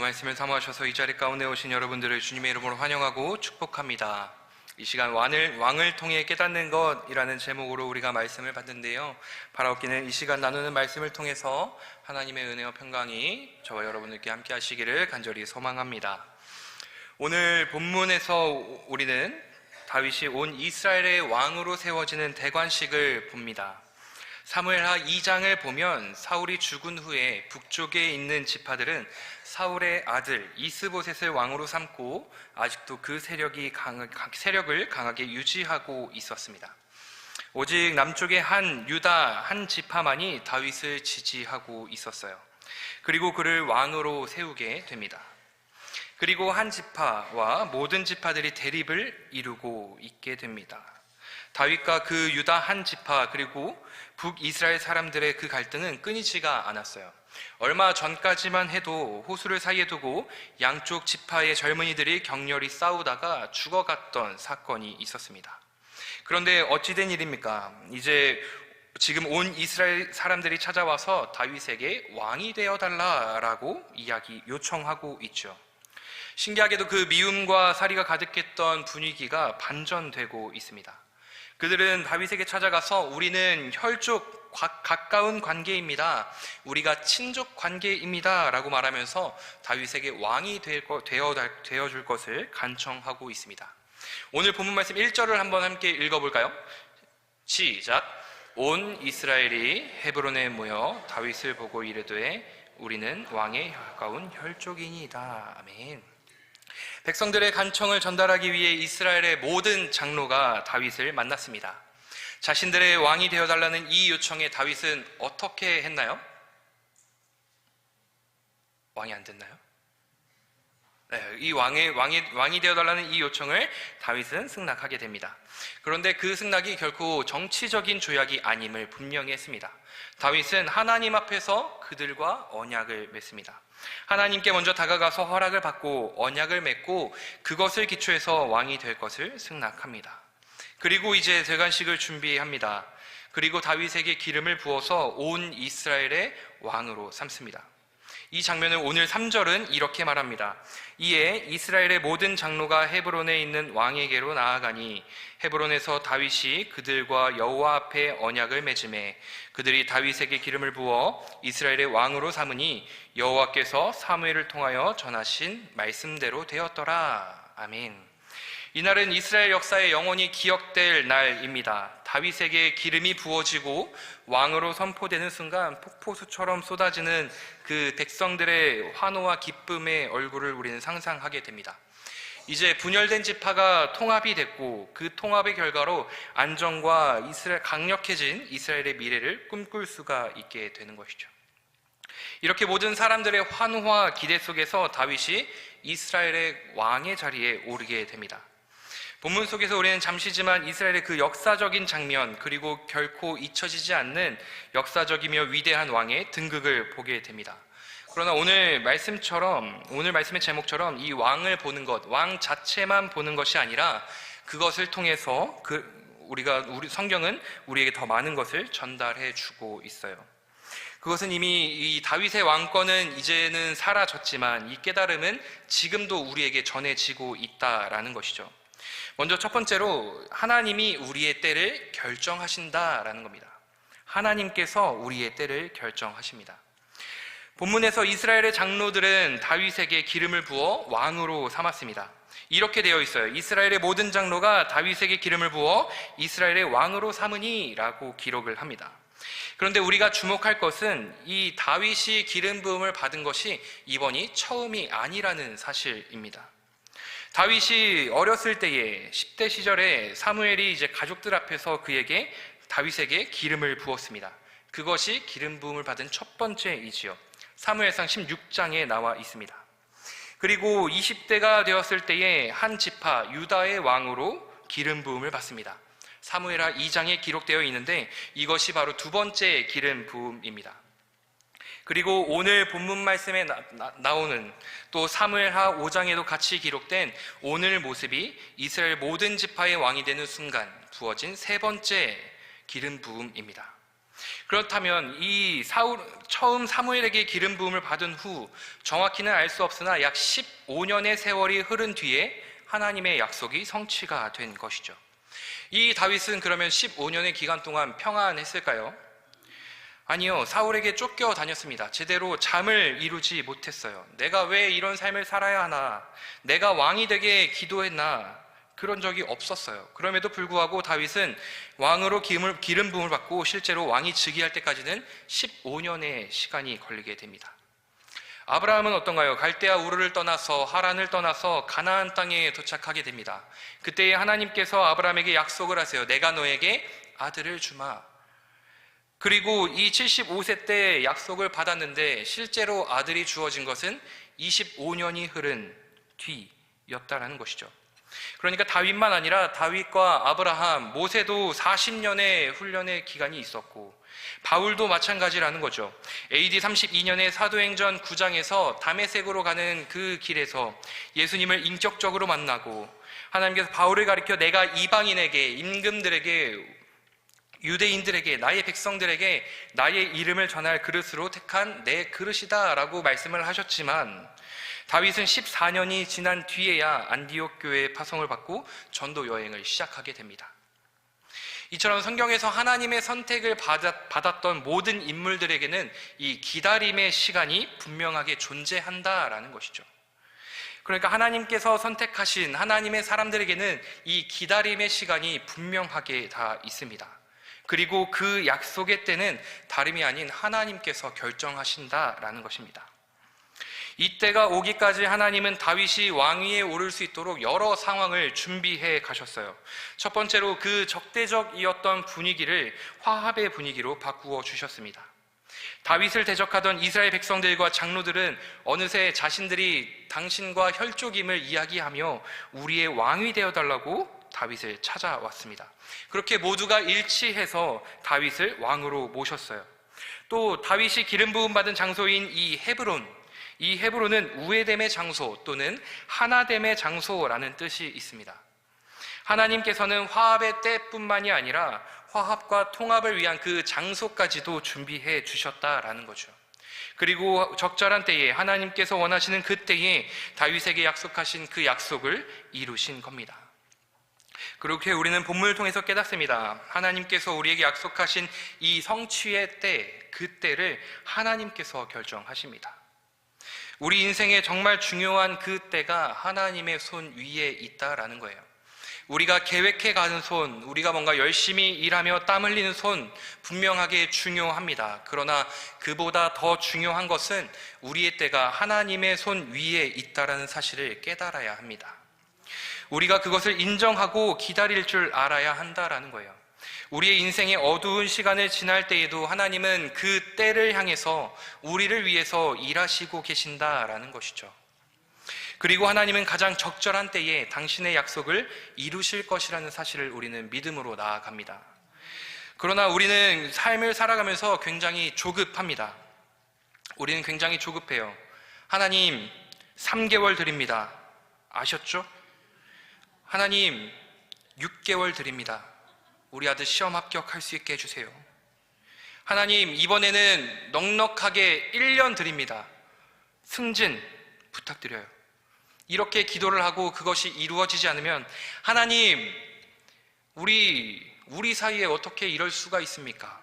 말씀을 사모하셔서 이 자리 가운데 오신 여러분들을 주님의 이름으로 환영하고 축복합니다. 이 시간 왕을 통해 깨닫는 것이라는 제목으로 우리가 말씀을 받는데요, 바라옵기는 이 시간 나누는 말씀을 통해서 하나님의 은혜와 평강이 저와 여러분들께 함께 하시기를 간절히 소망합니다. 오늘 본문에서 우리는 다윗이 온 이스라엘의 왕으로 세워지는 대관식을 봅니다. 사무엘하 2장을 보면 사울이 죽은 후에 북쪽에 있는 지파들은 사울의 아들 이스보셋을 왕으로 삼고 아직도 그 세력을 강하게 유지하고 있었습니다. 오직 남쪽의 유다 한 지파만이 다윗을 지지하고 있었어요. 그리고 그를 왕으로 세우게 됩니다. 그리고 한 지파와 모든 지파들이 대립을 이루고 있게 됩니다. 다윗과 그 유다 한 지파 그리고 북이스라엘 사람들의 그 갈등은 끊이지가 않았어요. 얼마 전까지만 해도 호수를 사이에 두고 양쪽 지파의 젊은이들이 격렬히 싸우다가 죽어갔던 사건이 있었습니다. 그런데 어찌된 일입니까? 이제 지금 온 이스라엘 사람들이 찾아와서 다윗에게 왕이 되어달라라고 요청하고 있죠. 신기하게도 그 미움과 살이가 가득했던 분위기가 반전되고 있습니다. 그들은 다윗에게 찾아가서 우리는 혈족 가까운 관계입니다, 우리가 친족 관계입니다 라고 말하면서 다윗에게 왕이 되어줄 것을 간청하고 있습니다. 오늘 본문 말씀 1절을 한번 함께 읽어볼까요? 시작. 온 이스라엘이 헤브론에 모여 다윗을 보고 이르되 우리는 왕에 가까운 혈족이니이다. 아멘. 백성들의 간청을 전달하기 위해 이스라엘의 모든 장로가 다윗을 만났습니다. 자신들의 왕이 되어달라는 이 요청에 다윗은 어떻게 했나요? 왕이 안 됐나요? 네, 이 왕이 되어달라는 이 요청을 다윗은 승낙하게 됩니다. 그런데 그 승낙이 결코 정치적인 조약이 아님을 분명히 했습니다. 다윗은 하나님 앞에서 그들과 언약을 맺습니다. 하나님께 먼저 다가가서 허락을 받고 언약을 맺고 그것을 기초해서 왕이 될 것을 승낙합니다. 그리고 이제 대관식을 준비합니다. 그리고 다윗에게 기름을 부어서 온 이스라엘의 왕으로 삼습니다. 이 장면을 오늘 3절은 이렇게 말합니다. 이에 이스라엘의 모든 장로가 헤브론에 있는 왕에게로 나아가니 헤브론에서 다윗이 그들과 여호와 앞에 언약을 맺음에 그들이 다윗에게 기름을 부어 이스라엘의 왕으로 삼으니 여호와께서 사무엘을 통하여 전하신 말씀대로 되었더라. 아멘. 이날은 이스라엘 역사에 영원히 기억될 날입니다. 다윗에게 기름이 부어지고 왕으로 선포되는 순간 폭포수처럼 쏟아지는 그 백성들의 환호와 기쁨의 얼굴을 우리는 상상하게 됩니다. 이제 분열된 지파가 통합이 됐고 그 통합의 결과로 안정과 강력해진 이스라엘의 미래를 꿈꿀 수가 있게 되는 것이죠. 이렇게 모든 사람들의 환호와 기대 속에서 다윗이 이스라엘의 왕의 자리에 오르게 됩니다. 본문 속에서 우리는 잠시지만 이스라엘의 그 역사적인 장면 그리고 결코 잊혀지지 않는 역사적이며 위대한 왕의 등극을 보게 됩니다. 그러나 오늘 말씀의 제목처럼 이 왕을 보는 것, 왕 자체만 보는 것이 아니라 그것을 통해서 성경은 우리에게 더 많은 것을 전달해 주고 있어요. 그것은 이미 이 다윗의 왕권은 이제는 사라졌지만 이 깨달음은 지금도 우리에게 전해지고 있다라는 것이죠. 먼저 첫 번째로 하나님이 우리의 때를 결정하신다라는 겁니다. 하나님께서 우리의 때를 결정하십니다. 본문에서 이스라엘의 장로들은 다윗에게 기름을 부어 왕으로 삼았습니다. 이렇게 되어 있어요. 이스라엘의 모든 장로가 다윗에게 기름을 부어 이스라엘의 왕으로 삼으니 라고 기록을 합니다. 그런데 우리가 주목할 것은 이 다윗이 기름 부음을 받은 것이 이번이 처음이 아니라는 사실입니다. 다윗이 어렸을 때에 10대 시절에 사무엘이 이제 가족들 앞에서 다윗에게 기름을 부었습니다. 그것이 기름 부음을 받은 첫 번째이지요. 사무엘상 16장에 나와 있습니다. 그리고 20대가 되었을 때에 한 지파 유다의 왕으로 기름 부음을 받습니다. 사무엘하 2장에 기록되어 있는데 이것이 바로 두 번째 기름 부음입니다. 그리고 오늘 본문 말씀에 나오는 또 사무엘하 5장에도 같이 기록된 오늘 모습이 이스라엘 모든 지파의 왕이 되는 순간 부어진 세 번째 기름 부음입니다. 그렇다면 이 처음 사무엘에게 기름 부음을 받은 후 정확히는 알 수 없으나 약 15년의 세월이 흐른 뒤에 하나님의 약속이 성취가 된 것이죠. 이 다윗은 그러면 15년의 기간 동안 평안했을까요? 아니요, 사울에게 쫓겨 다녔습니다. 제대로 잠을 이루지 못했어요. 내가 왜 이런 삶을 살아야 하나? 내가 왕이 되게 기도했나? 그런 적이 없었어요. 그럼에도 불구하고 다윗은 왕으로 기름 부음을 받고 실제로 왕이 즉위할 때까지는 15년의 시간이 걸리게 됩니다. 아브라함은 어떤가요? 갈대아 우르를 떠나서 하란을 떠나서 가나안 땅에 도착하게 됩니다. 그때에 하나님께서 아브라함에게 약속을 하세요. 내가 너에게 아들을 주마. 그리고 이 75세 때 약속을 받았는데 실제로 아들이 주어진 것은 25년이 흐른 뒤였다라는 것이죠. 그러니까 다윗만 아니라 다윗과 아브라함, 모세도 40년의 훈련의 기간이 있었고 바울도 마찬가지라는 거죠. AD 32년에 사도행전 9장에서 다메섹으로 가는 그 길에서 예수님을 인격적으로 만나고 하나님께서 바울을 가리켜 내가 이방인에게, 임금들에게, 유대인들에게, 나의 백성들에게 나의 이름을 전할 그릇으로 택한 내 그릇이다 라고 말씀을 하셨지만 다윗은 14년이 지난 뒤에야 안디옥 교회의 파송을 받고 전도 여행을 시작하게 됩니다. 이처럼 성경에서 하나님의 선택을 받았던 모든 인물들에게는 이 기다림의 시간이 분명하게 존재한다라는 것이죠. 그러니까 하나님께서 선택하신 하나님의 사람들에게는 이 기다림의 시간이 분명하게 다 있습니다. 그리고 그 약속의 때는 다름이 아닌 하나님께서 결정하신다라는 것입니다. 이때가 오기까지 하나님은 다윗이 왕위에 오를 수 있도록 여러 상황을 준비해 가셨어요. 첫 번째로 그 적대적이었던 분위기를 화합의 분위기로 바꾸어 주셨습니다. 다윗을 대적하던 이스라엘 백성들과 장로들은 어느새 자신들이 당신과 혈족임을 이야기하며 우리의 왕이 되어달라고 다윗을 찾아왔습니다. 그렇게 모두가 일치해서 다윗을 왕으로 모셨어요. 또 다윗이 기름 부음 받은 장소인 이 헤브론은 우애됨의 장소 또는 하나됨의 장소라는 뜻이 있습니다. 하나님께서는 화합의 때뿐만이 아니라 화합과 통합을 위한 그 장소까지도 준비해 주셨다라는 거죠. 그리고 적절한 때에 하나님께서 원하시는 그 때에 다윗에게 약속하신 그 약속을 이루신 겁니다. 그렇게 우리는 본문을 통해서 깨닫습니다. 하나님께서 우리에게 약속하신 이 성취의 때, 그 때를 하나님께서 결정하십니다. 우리 인생에 정말 중요한 그 때가 하나님의 손 위에 있다라는 거예요. 우리가 계획해 가는 손, 우리가 뭔가 열심히 일하며 땀 흘리는 손 분명하게 중요합니다. 그러나 그보다 더 중요한 것은 우리의 때가 하나님의 손 위에 있다라는 사실을 깨달아야 합니다. 우리가 그것을 인정하고 기다릴 줄 알아야 한다라는 거예요. 우리의 인생의 어두운 시간을 지날 때에도 하나님은 그 때를 향해서 우리를 위해서 일하시고 계신다라는 것이죠. 그리고 하나님은 가장 적절한 때에 당신의 약속을 이루실 것이라는 사실을 우리는 믿음으로 나아갑니다. 그러나 우리는 삶을 살아가면서 굉장히 조급합니다. 우리는 굉장히 조급해요. 하나님, 3개월 드립니다. 아셨죠? 하나님, 6개월 드립니다. 우리 아들 시험 합격할 수 있게 해주세요. 하나님, 이번에는 넉넉하게 1년 드립니다. 승진 부탁드려요. 이렇게 기도를 하고 그것이 이루어지지 않으면 하나님, 우리 사이에 어떻게 이럴 수가 있습니까?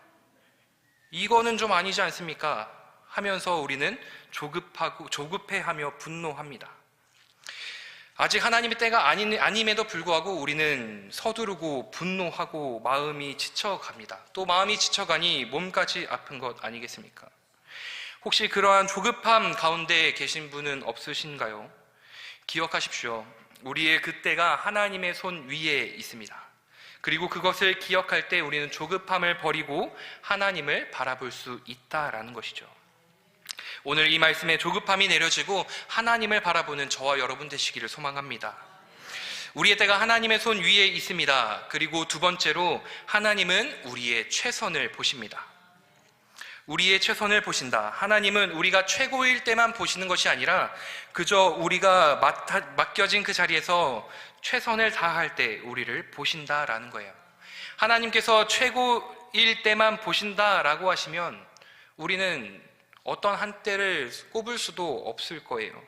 이거는 좀 아니지 않습니까? 하면서 우리는 조급해하며 분노합니다. 아직 하나님의 때가 아님에도 불구하고 우리는 서두르고 분노하고 마음이 지쳐갑니다. 또 마음이 지쳐가니 몸까지 아픈 것 아니겠습니까? 혹시 그러한 조급함 가운데 계신 분은 없으신가요? 기억하십시오. 우리의 그때가 하나님의 손 위에 있습니다. 그리고 그것을 기억할 때 우리는 조급함을 버리고 하나님을 바라볼 수 있다라는 것이죠. 오늘 이 말씀에 조급함이 내려지고 하나님을 바라보는 저와 여러분 되시기를 소망합니다. 우리의 때가 하나님의 손 위에 있습니다. 그리고 두 번째로 하나님은 우리의 최선을 보십니다. 우리의 최선을 보신다. 하나님은 우리가 최고일 때만 보시는 것이 아니라 그저 우리가 맡겨진 그 자리에서 최선을 다할 때 우리를 보신다라는 거예요. 하나님께서 최고의 일 때만 보신다라고 하시면 우리는 어떤 한때를 꼽을 수도 없을 거예요.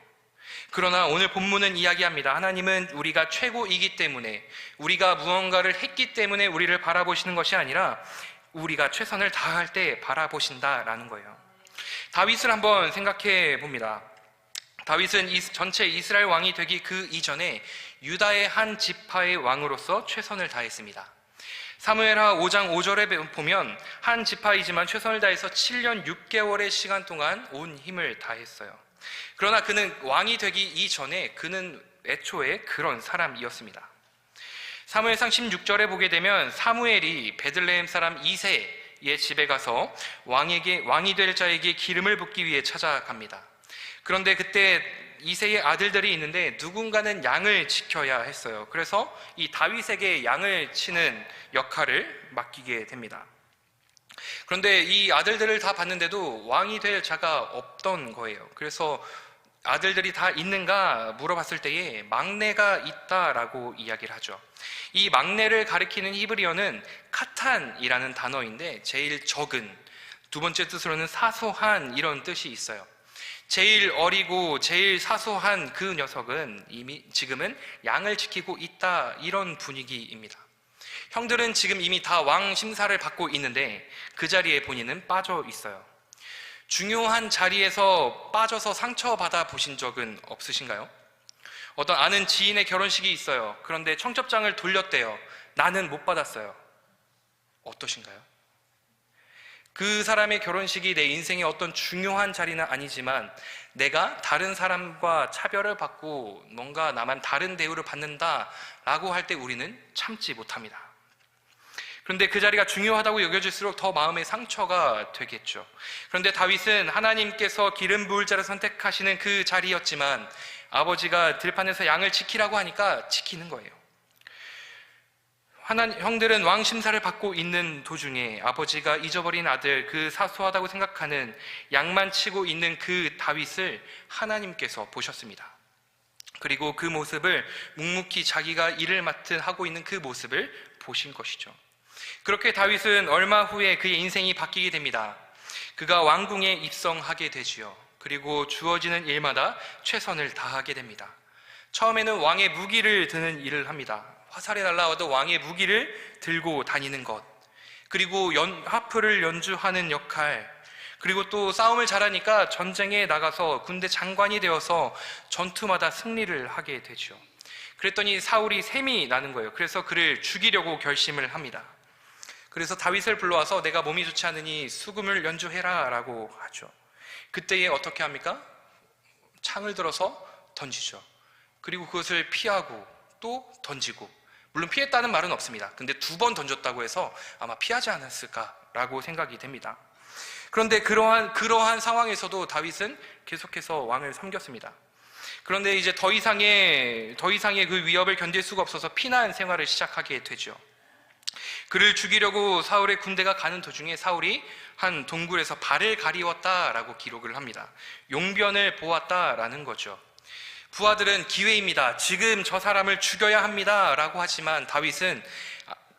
그러나 오늘 본문은 이야기합니다. 하나님은 우리가 최고이기 때문에, 우리가 무언가를 했기 때문에 우리를 바라보시는 것이 아니라 우리가 최선을 다할 때 바라보신다라는 거예요. 다윗을 한번 생각해 봅니다. 다윗은 전체 이스라엘 왕이 되기 그 이전에 유다의 한 지파의 왕으로서 최선을 다했습니다. 사무엘하 5장 5절에 보면 한 지파이지만 최선을 다해서 7년 6개월의 시간 동안 온 힘을 다했어요. 그러나 그는 왕이 되기 이전에 그는 애초에 그런 사람이었습니다. 사무엘상 16절에 보게 되면 사무엘이 베들레헴 사람 이새의 집에 가서 왕이 될 자에게 기름을 붓기 위해 찾아갑니다. 그런데 그때 이새의 아들들이 있는데 누군가는 양을 지켜야 했어요. 그래서 이 다윗에게 양을 치는 역할을 맡기게 됩니다. 그런데 이 아들들을 다 봤는데도 왕이 될 자가 없던 거예요. 그래서 아들들이 다 있는가 물어봤을 때에 막내가 있다라고 이야기를 하죠. 이 막내를 가리키는 히브리어는 카탄이라는 단어인데 제일 적은, 두 번째 뜻으로는 사소한 이런 뜻이 있어요. 제일 어리고 제일 사소한 그 녀석은 이미 지금은 양을 지키고 있다, 이런 분위기입니다. 형들은 지금 이미 다 왕 심사를 받고 있는데 그 자리에 본인은 빠져 있어요. 중요한 자리에서 빠져서 상처받아 보신 적은 없으신가요? 어떤 아는 지인의 결혼식이 있어요. 그런데 청첩장을 돌렸대요. 나는 못 받았어요. 어떠신가요? 그 사람의 결혼식이 내 인생의 어떤 중요한 자리는 아니지만 내가 다른 사람과 차별을 받고 뭔가 나만 다른 대우를 받는다라고 할 때 우리는 참지 못합니다. 그런데 그 자리가 중요하다고 여겨질수록 더 마음의 상처가 되겠죠. 그런데 다윗은 하나님께서 기름 부을 자를 선택하시는 그 자리였지만 아버지가 들판에서 양을 지키라고 하니까 지키는 거예요. 형들은 왕 심사를 받고 있는 도중에 아버지가 잊어버린 아들, 그 사소하다고 생각하는 양만 치고 있는 그 다윗을 하나님께서 보셨습니다. 그리고 그 모습을 묵묵히 자기가 일을 하고 있는 그 모습을 보신 것이죠. 그렇게 다윗은 얼마 후에 그의 인생이 바뀌게 됩니다. 그가 왕궁에 입성하게 되지요. 그리고 주어지는 일마다 최선을 다하게 됩니다. 처음에는 왕의 무기를 드는 일을 합니다. 화살에 날라와도 왕의 무기를 들고 다니는 것, 그리고 하프를 연주하는 역할, 그리고 또 싸움을 잘하니까 전쟁에 나가서 군대 장관이 되어서 전투마다 승리를 하게 되죠. 그랬더니 사울이 셈이 나는 거예요. 그래서 그를 죽이려고 결심을 합니다. 그래서 다윗을 불러와서 내가 몸이 좋지 않으니 수금을 연주해라 라고 하죠. 그때에 어떻게 합니까? 창을 들어서 던지죠. 그리고 그것을 피하고 또 던지고, 물론 피했다는 말은 없습니다. 근데 2번 던졌다고 해서 아마 피하지 않았을까라고 생각이 됩니다. 그런데 그러한 상황에서도 다윗은 계속해서 왕을 섬겼습니다. 그런데 이제 더 이상의 그 위협을 견딜 수가 없어서 피난 생활을 시작하게 되죠. 그를 죽이려고 사울의 군대가 가는 도중에 사울이 한 동굴에서 발을 가리웠다라고 기록을 합니다. 용변을 보았다라는 거죠. 부하들은 기회입니다. 지금 저 사람을 죽여야 합니다. 라고 하지만 다윗은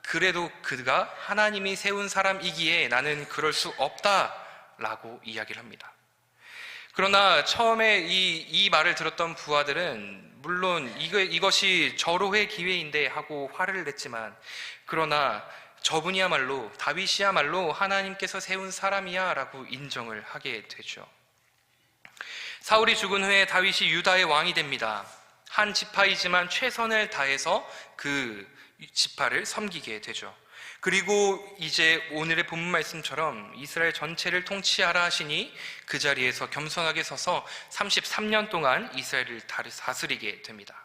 그래도 그가 하나님이 세운 사람이기에 나는 그럴 수 없다. 라고 이야기를 합니다. 그러나 처음에 이 말을 들었던 부하들은 물론 이것이 절호의 기회인데 하고 화를 냈지만, 그러나 저분이야말로, 다윗이야말로 하나님께서 세운 사람이야 라고 인정을 하게 되죠. 사울이 죽은 후에 다윗이 유다의 왕이 됩니다. 한 지파이지만 최선을 다해서 그 지파를 섬기게 되죠. 그리고 이제 오늘의 본문 말씀처럼 이스라엘 전체를 통치하라 하시니 그 자리에서 겸손하게 서서 33년 동안 이스라엘을 다스리게 됩니다.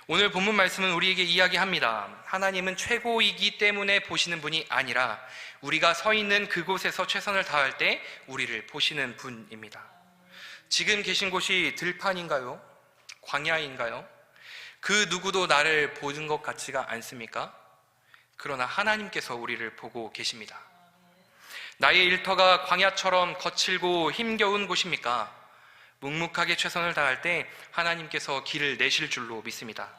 오늘 본문 말씀은 우리에게 이야기합니다. 하나님은 최고이기 때문에 보시는 분이 아니라 우리가 서 있는 그곳에서 최선을 다할 때 우리를 보시는 분입니다. 지금 계신 곳이 들판인가요? 광야인가요? 그 누구도 나를 보는 것 같지가 않습니까? 그러나 하나님께서 우리를 보고 계십니다. 나의 일터가 광야처럼 거칠고 힘겨운 곳입니까? 묵묵하게 최선을 다할 때 하나님께서 길을 내실 줄로 믿습니다.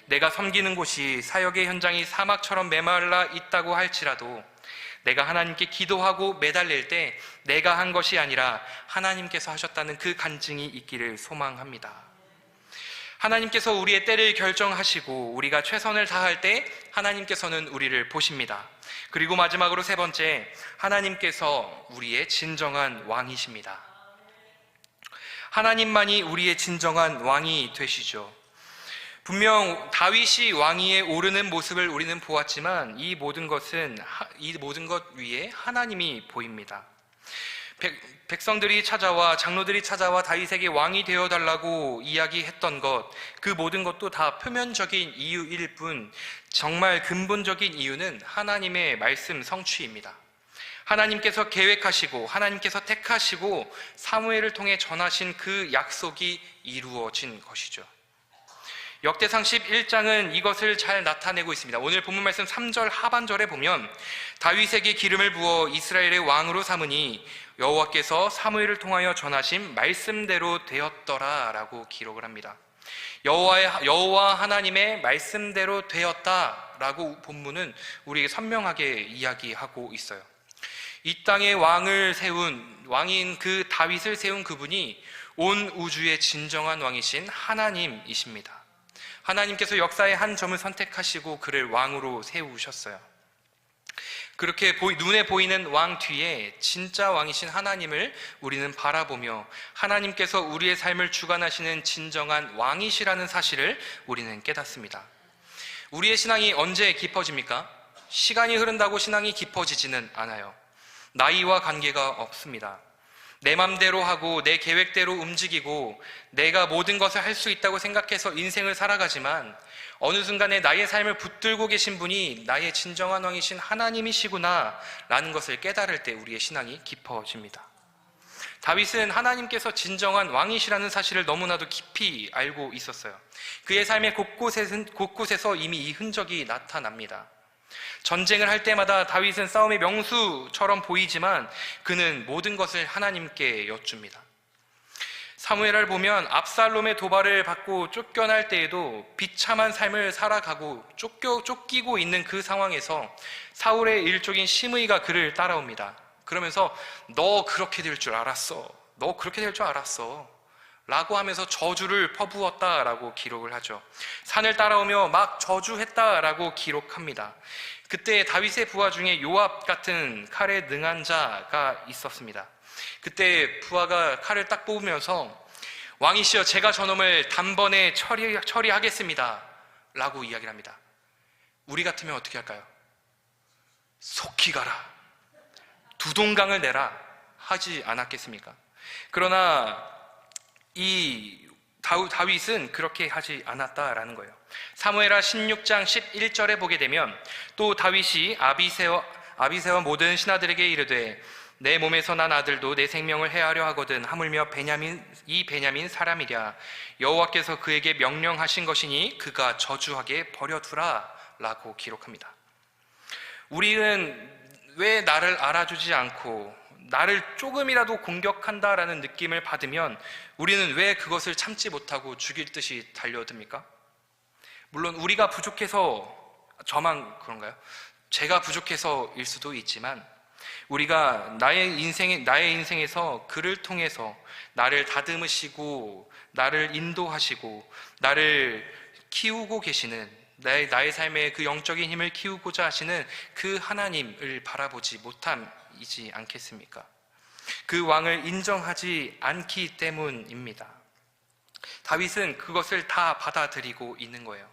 내가 섬기는 곳이 사역의 현장이 사막처럼 메말라 있다고 할지라도 내가 하나님께 기도하고 매달릴 때 내가 한 것이 아니라 하나님께서 하셨다는 그 간증이 있기를 소망합니다. 하나님께서 우리의 때를 결정하시고 우리가 최선을 다할 때 하나님께서는 우리를 보십니다. 그리고 마지막으로 세 번째, 하나님께서 우리의 진정한 왕이십니다. 하나님만이 우리의 진정한 왕이 되시죠. 분명 다윗이 왕위에 오르는 모습을 우리는 보았지만 이 모든 것 위에 하나님이 보입니다. 백성들이 찾아와, 장로들이 찾아와 다윗에게 왕이 되어달라고 이야기했던 것, 그 모든 것도 다 표면적인 이유일 뿐 정말 근본적인 이유는 하나님의 말씀 성취입니다. 하나님께서 계획하시고 하나님께서 택하시고 사무엘을 통해 전하신 그 약속이 이루어진 것이죠. 역대상 11장은 이것을 잘 나타내고 있습니다. 오늘 본문 말씀 3절 하반절에 보면 다윗에게 기름을 부어 이스라엘의 왕으로 삼으니 여호와께서 사무엘을 통하여 전하신 말씀대로 되었더라 라고 기록을 합니다. 여호와 하나님의 말씀대로 되었다라고 본문은 우리에게 선명하게 이야기하고 있어요. 이 땅에 왕인 그 다윗을 세운 그분이 온 우주의 진정한 왕이신 하나님이십니다. 하나님께서 역사의 한 점을 선택하시고 그를 왕으로 세우셨어요. 그렇게 눈에 보이는 왕 뒤에 진짜 왕이신 하나님을 우리는 바라보며 하나님께서 우리의 삶을 주관하시는 진정한 왕이시라는 사실을 우리는 깨닫습니다. 우리의 신앙이 언제 깊어집니까? 시간이 흐른다고 신앙이 깊어지지는 않아요. 나이와 관계가 없습니다. 내 맘대로 하고 내 계획대로 움직이고 내가 모든 것을 할 수 있다고 생각해서 인생을 살아가지만 어느 순간에 나의 삶을 붙들고 계신 분이 나의 진정한 왕이신 하나님이시구나 라는 것을 깨달을 때 우리의 신앙이 깊어집니다. 다윗은 하나님께서 진정한 왕이시라는 사실을 너무나도 깊이 알고 있었어요. 그의 삶의 곳곳에서 이미 이 흔적이 나타납니다. 전쟁을 할 때마다 다윗은 싸움의 명수처럼 보이지만 그는 모든 것을 하나님께 여쭙니다. 사무엘을 보면 압살롬의 도발을 받고 쫓겨날 때에도 비참한 삶을 살아가고 쫓기고 있는 그 상황에서 사울의 일족인 시므이가 그를 따라옵니다. 그러면서 너 그렇게 될 줄 알았어. 너 그렇게 될 줄 알았어. 라고 하면서 저주를 퍼부었다라고 기록을 하죠. 산을 따라오며 막 저주했다라고 기록합니다. 그때 다윗의 부하 중에 요압 같은 칼에 능한 자가 있었습니다. 그때 부하가 칼을 딱 뽑으면서 왕이시여 제가 저놈을 단번에 처리하겠습니다 라고 이야기를 합니다. 우리 같으면 어떻게 할까요? 속히 가라, 두동강을 내라 하지 않았겠습니까? 그러나 이 다윗은 그렇게 하지 않았다라는 거예요. 사무엘하 16장 11절에 보게 되면 또 다윗이 아비새와 모든 신하들에게 이르되 내 몸에서 난 아들도 내 생명을 해하려 하거든 하물며 베냐민 사람이랴 여호와께서 그에게 명령하신 것이니 그가 저주하게 버려두라 라고 기록합니다. 우리는 왜 나를 알아주지 않고 나를 조금이라도 공격한다라는 느낌을 받으면 우리는 왜 그것을 참지 못하고 죽일 듯이 달려듭니까? 물론 우리가 부족해서 저만 그런가요? 제가 부족해서일 수도 있지만 우리가 나의 인생에서 그를 통해서 나를 다듬으시고 나를 인도하시고 나를 키우고 계시는 나의 삶의 그 영적인 힘을 키우고자 하시는 그 하나님을 바라보지 못함이지 않겠습니까? 그 왕을 인정하지 않기 때문입니다. 다윗은 그것을 다 받아들이고 있는 거예요.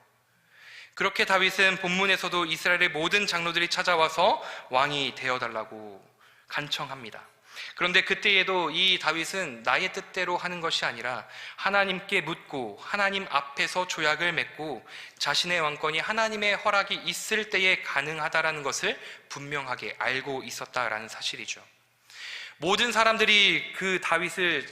그렇게 다윗은 본문에서도 이스라엘의 모든 장로들이 찾아와서 왕이 되어달라고 간청합니다. 그런데 그때에도 이 다윗은 나의 뜻대로 하는 것이 아니라 하나님께 묻고 하나님 앞에서 조약을 맺고 자신의 왕권이 하나님의 허락이 있을 때에 가능하다라는 것을 분명하게 알고 있었다라는 사실이죠. 모든 사람들이 그 다윗을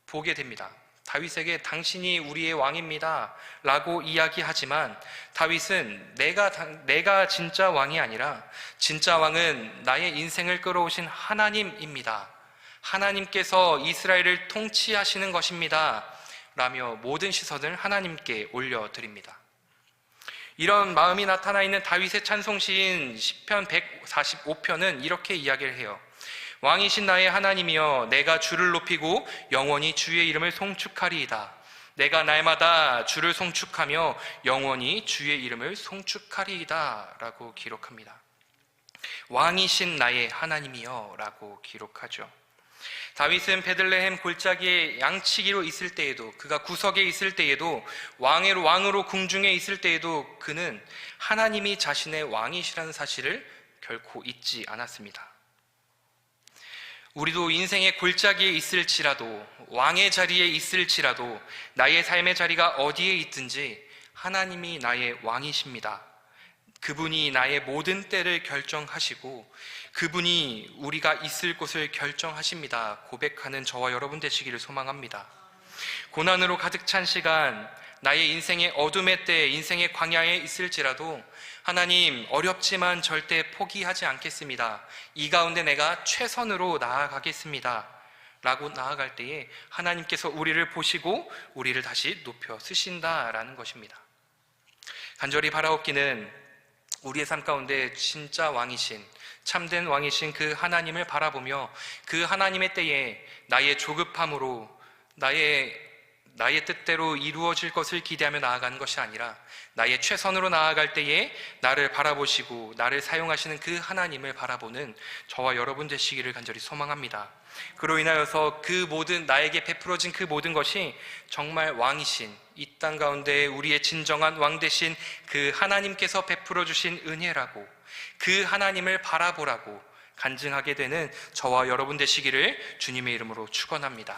보게 됩니다. 다윗에게 당신이 우리의 왕입니다 라고 이야기하지만 다윗은 내가 진짜 왕이 아니라 진짜 왕은 나의 인생을 끌어오신 하나님입니다. 하나님께서 이스라엘을 통치하시는 것입니다 라며 모든 시선을 하나님께 올려드립니다. 이런 마음이 나타나 있는 다윗의 찬송시인 시편 145편은 이렇게 이야기를 해요. 왕이신 나의 하나님이여, 내가 주를 높이고 영원히 주의 이름을 송축하리이다. 내가 날마다 주를 송축하며 영원히 주의 이름을 송축하리이다 라고 기록합니다. 왕이신 나의 하나님이여 라고 기록하죠. 다윗은 베들레헴 골짜기에 양치기로 있을 때에도, 그가 구석에 있을 때에도, 왕으로 궁중에 있을 때에도 그는 하나님이 자신의 왕이시라는 사실을 결코 잊지 않았습니다. 우리도 인생의 골짜기에 있을지라도, 왕의 자리에 있을지라도, 나의 삶의 자리가 어디에 있든지 하나님이 나의 왕이십니다. 그분이 나의 모든 때를 결정하시고 그분이 우리가 있을 곳을 결정하십니다. 고백하는 저와 여러분 되시기를 소망합니다. 고난으로 가득 찬 시간, 나의 인생의 어둠의 때, 인생의 광야에 있을지라도 하나님, 어렵지만 절대 포기하지 않겠습니다. 이 가운데 내가 최선으로 나아가겠습니다 라고 나아갈 때에 하나님께서 우리를 보시고 우리를 다시 높여 쓰신다라는 것입니다. 간절히 바라옵기는 우리의 삶 가운데 진짜 왕이신, 참된 왕이신 그 하나님을 바라보며 그 하나님의 때에 나의 조급함으로 나의 뜻대로 이루어질 것을 기대하며 나아가는 것이 아니라 나의 최선으로 나아갈 때에 나를 바라보시고 나를 사용하시는 그 하나님을 바라보는 저와 여러분 되시기를 간절히 소망합니다. 그로 인하여서 나에게 베풀어진 그 모든 것이 정말 왕이신, 이 땅 가운데 우리의 진정한 왕 되신 그 하나님께서 베풀어 주신 은혜라고, 그 하나님을 바라보라고 간증하게 되는 저와 여러분 되시기를 주님의 이름으로 축원합니다.